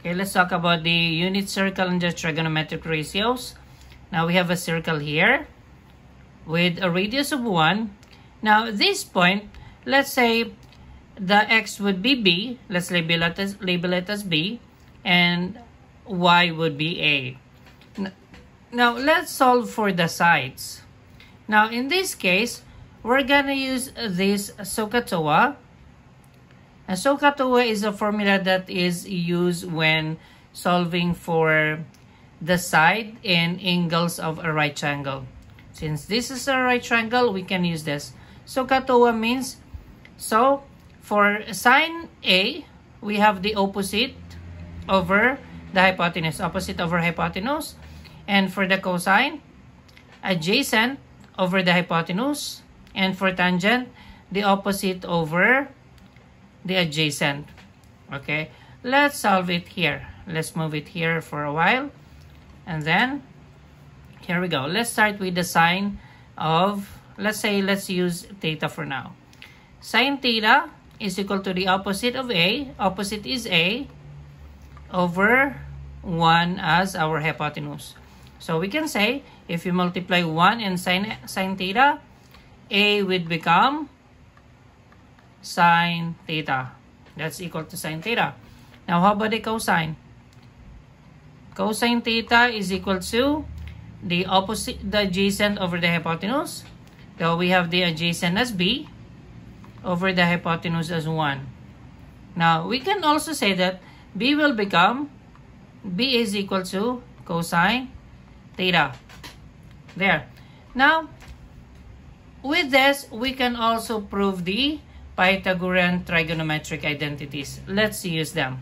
Okay, let's talk about the unit circle and the trigonometric ratios. Now we have a circle here with a radius of 1. Now this point, let's say the x would be b. Let's label it as b, and y would be a. Now let's solve for the sides. Now in this case, we're gonna use this SOHCAHTOA. A SOHCAHTOA is a formula that is used when solving for the side and angles of a right triangle. Since this is a right triangle, we can use this. SOHCAHTOA means, so for sine A, we have the opposite over the hypotenuse, opposite over hypotenuse. And for the cosine, adjacent over the hypotenuse. And for tangent, the opposite over the adjacent. Okay, let's solve it here. Let's move it here for a while. And then, here we go. Let's start with the sine of, let's use theta for now. Sine theta is equal to the opposite of A. Opposite is A over 1 as our hypotenuse. So we can say, if you multiply 1 and sine theta, A would become sine theta. That's equal to sine theta. Now, how about the cosine? Cosine theta is equal to the opposite, the adjacent over the hypotenuse. So we have the adjacent as b over the hypotenuse as 1. Now, we can also say that b will become, b is equal to cosine theta. There. Now, with this, we can also prove the Pythagorean trigonometric identities. Let's use them.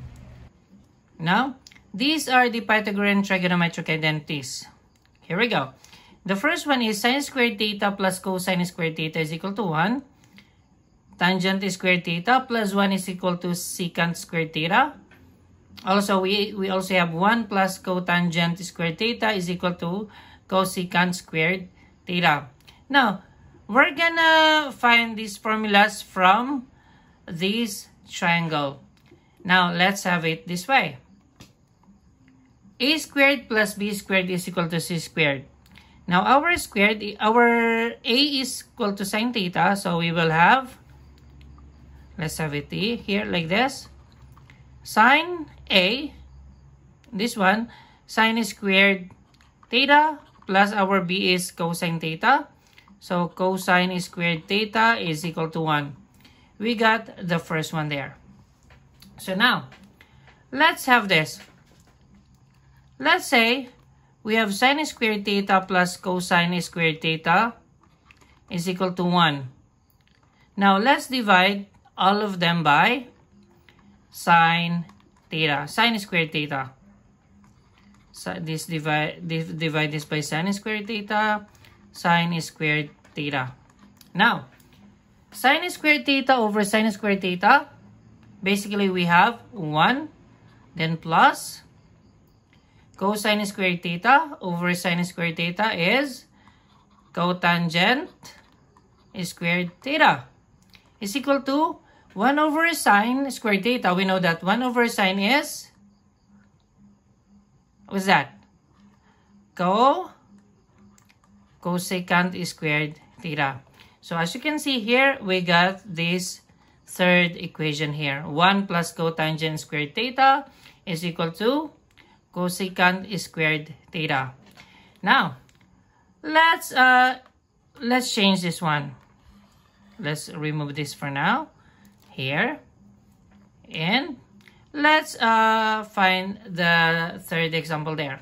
Now, these are the Pythagorean trigonometric identities. Here we go. The first one is sine squared theta plus cosine squared theta is equal to 1. Tangent squared theta plus 1 is equal to secant squared theta. Also, we also have 1 plus cotangent squared theta is equal to cosecant squared theta. Now, we're gonna find these formulas from this triangle. Now, let's have it this way. A squared plus b squared is equal to c squared. Now, our A is equal to sine theta, so we will have, let's have it here like this. Sine A, this one, sine squared theta plus our b is cosine theta. So, cosine squared theta is equal to 1. We got the first one there. So, now, let's have this. Let's say we have sine squared theta plus cosine squared theta is equal to 1. Now, let's divide all of them by sine theta, sine squared theta. So, divide this by sine squared theta, sine squared theta. Now, sine squared theta over sine squared theta, basically we have 1, then plus cosine squared theta over sine squared theta is cotangent squared theta is equal to 1 over sine squared theta. We know that 1 over sine is, what's that? Cosecant squared theta. So as you can see here, we got this third equation here. 1 plus cotangent squared theta is equal to cosecant squared theta. Now, let's change this one. Let's remove this for now. Here. And let's find the third example there.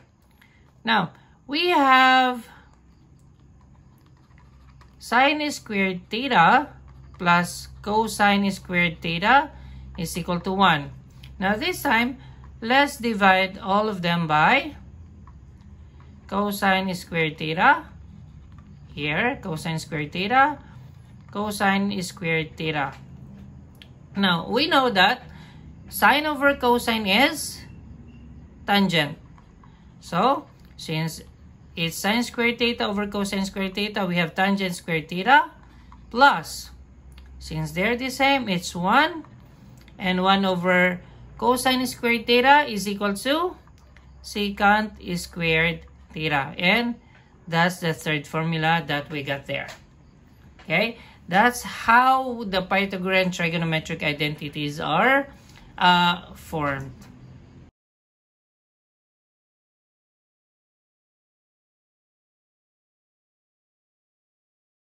Now, we have sine squared theta plus cosine squared theta is equal to 1. Now, this time, let's divide all of them by cosine squared theta. Here, cosine squared theta, cosine squared theta. Now, we know that sine over cosine is tangent. So, since it's sine squared theta over cosine squared theta, we have tangent squared theta plus, since they're the same, it's 1 and 1 over cosine squared theta is equal to secant squared theta. And that's the third formula that we got there. Okay, that's how the Pythagorean trigonometric identities are formed.